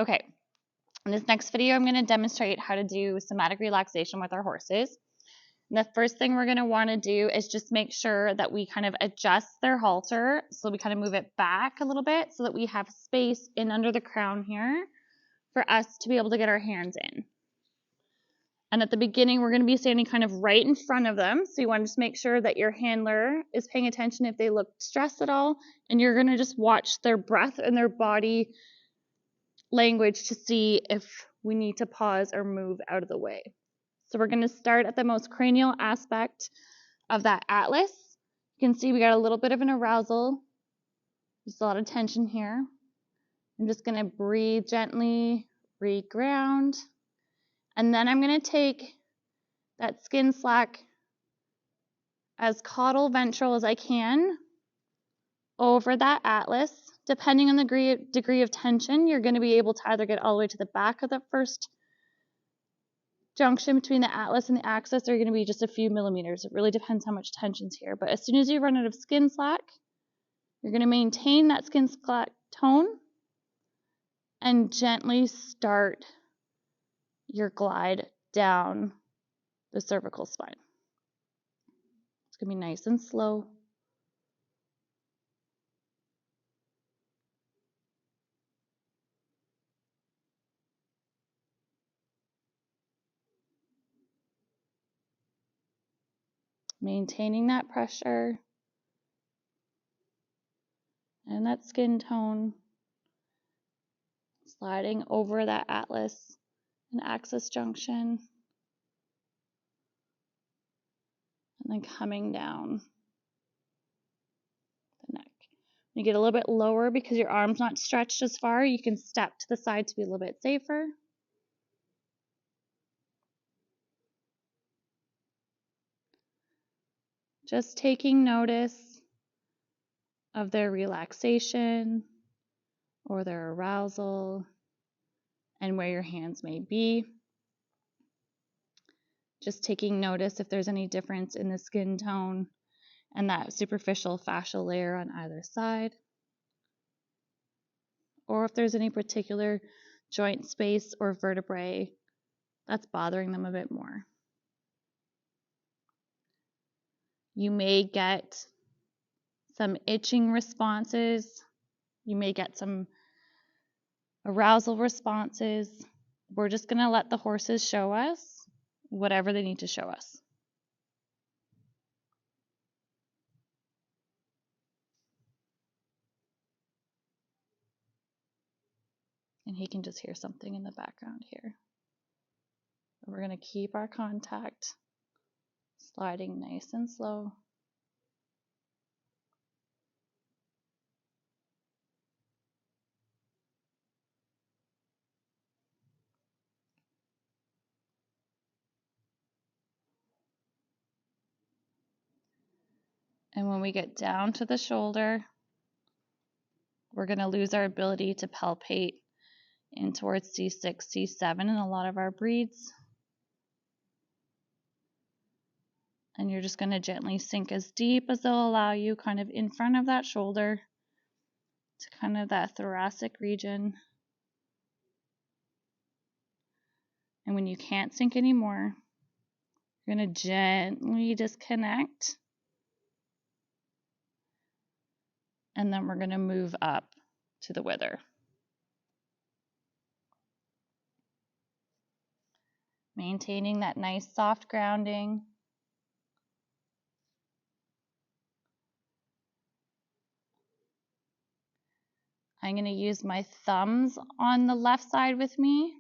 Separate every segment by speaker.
Speaker 1: Okay, in this next video, I'm going to demonstrate how to do somatic relaxation with our horses. And the first thing we're going to want to do is just make sure that we kind of adjust their halter. So we kind of move it back a little bit so that we have space in under the crown here for us to be able to get our hands in. And at the beginning, we're going to be standing kind of right in front of them. So you want to just make sure that your handler is paying attention if they look stressed at all. And you're going to just watch their breath and their body language to see if we need to pause or move out of the way. So we're going to start at the most cranial aspect of that atlas. You can see we got a little bit of an arousal. There's a lot of tension here. I'm just going to breathe gently, reground. And then I'm going to take that skin slack as caudal ventral as I can over that atlas. Depending on the degree of tension, you're going to be able to either get all the way to the back of the first junction between the atlas and the axis, or you're going to be just a few millimeters. It really depends how much tension's here. But as soon as you run out of skin slack, you're going to maintain that skin slack tone and gently start your glide down the cervical spine. It's going to be nice and slow. Maintaining that pressure and that skin tone, sliding over that atlas and axis junction, and then coming down the neck. When you get a little bit lower because your arm's not stretched as far, you can step to the side to be a little bit safer. Just taking notice of their relaxation or their arousal and where your hands may be. Just taking notice if there's any difference in the skin tone and that superficial fascial layer on either side, or if there's any particular joint space or vertebrae that's bothering them a bit more. You may get some itching responses. You may get some arousal responses. We're just going to let the horses show us whatever they need to show us. And he can just hear something in the background here. We're going to keep our contact, sliding nice and slow. And when we get down to the shoulder, we're going to lose our ability to palpate in towards C6, C7 in a lot of our breeds. And you're just going to gently sink as deep as they'll allow you, kind of in front of that shoulder to kind of that thoracic region. And when you can't sink anymore, you're going to gently disconnect. And then we're going to move up to the wither. Maintaining that nice soft grounding. I'm going to use my thumbs on the left side with me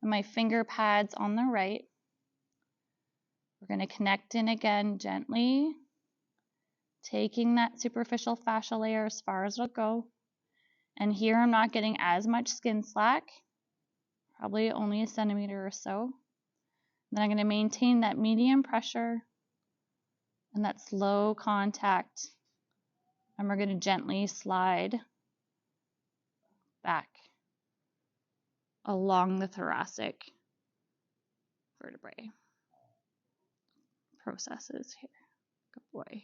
Speaker 1: and my finger pads on the right. We're going to connect in again gently, taking that superficial fascial layer as far as it'll go. And here I'm not getting as much skin slack, probably only a centimeter or so. Then I'm going to maintain that medium pressure and that slow contact. And we're going to gently slide back along the thoracic vertebrae. Processes here. Good boy.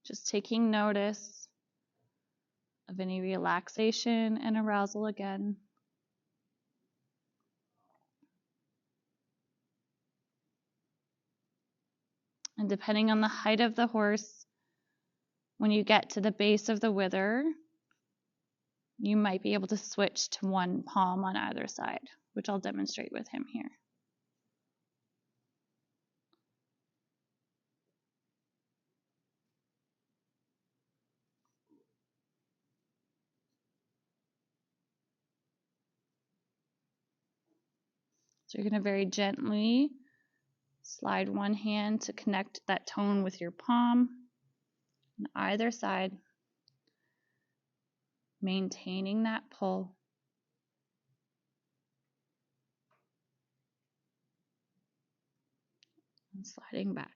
Speaker 1: Just taking notice of any relaxation and arousal again. And depending on the height of the horse, when you get to the base of the wither, you might be able to switch to one palm on either side, which I'll demonstrate with him here. So you're going to very gently slide one hand to connect that tone with your palm on either side, maintaining that pull. And sliding back.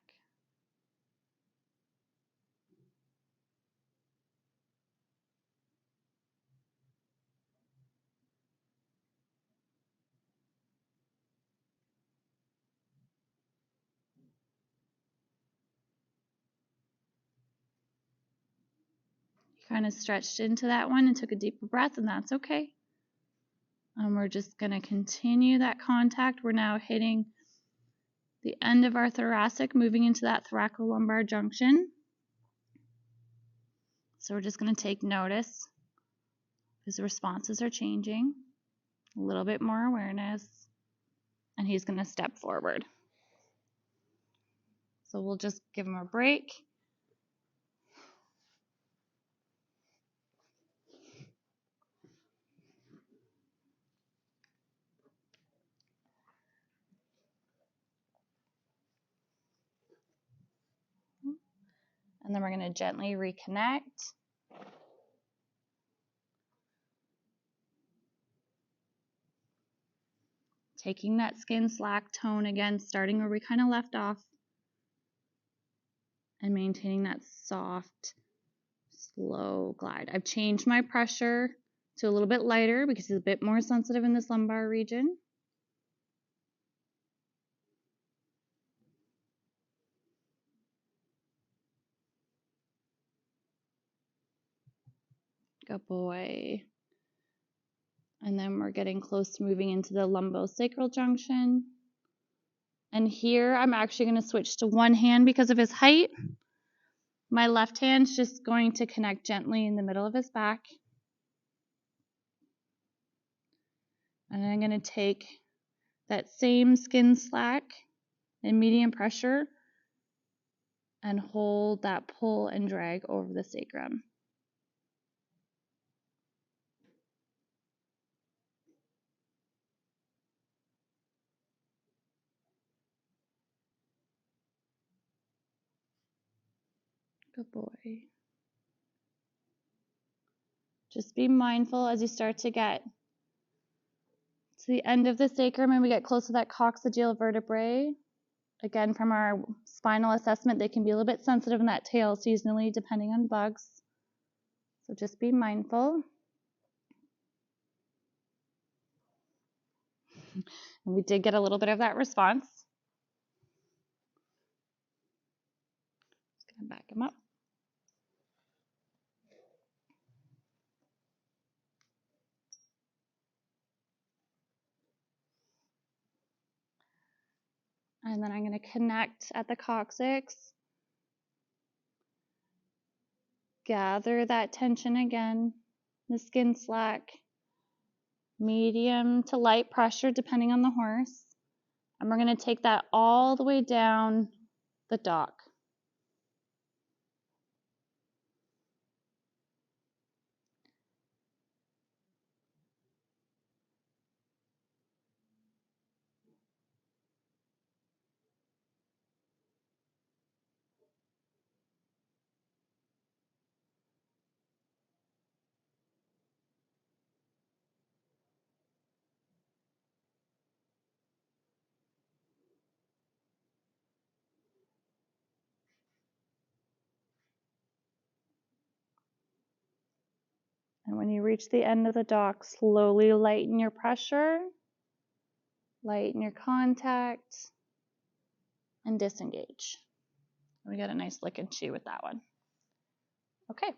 Speaker 1: Kind of stretched into that one and took a deeper breath, and that's okay. And we're just going to continue that contact. We're now hitting the end of our thoracic, moving into that thoracolumbar junction. So we're just going to take notice. His responses are changing. A little bit more awareness. And he's going to step forward. So we'll just give him a break. And then we're going to gently reconnect. Taking that skin slack tone again, starting where we kind of left off. And maintaining that soft, slow glide. I've changed my pressure to a little bit lighter because he's a bit more sensitive in this lumbar region. Good boy. And then we're getting close to moving into the lumbosacral junction. And here I'm actually going to switch to one hand because of his height. My left hand's just going to connect gently in the middle of his back. And I'm going to take that same skin slack and medium pressure and hold that pull and drag over the sacrum. Good boy. Just be mindful as you start to get to the end of the sacrum and we get close to that coccygeal vertebrae. Again, from our spinal assessment, they can be a little bit sensitive in that tail seasonally depending on bugs. So just be mindful. And we did get a little bit of that response. Just gonna back him up. And then I'm going to connect at the coccyx. Gather that tension again. The skin slack. Medium to light pressure depending on the horse. And we're going to take that all the way down the dock. And when you reach the end of the dock, slowly lighten your pressure, lighten your contact, and disengage. We got a nice lick and chew with that one. Okay.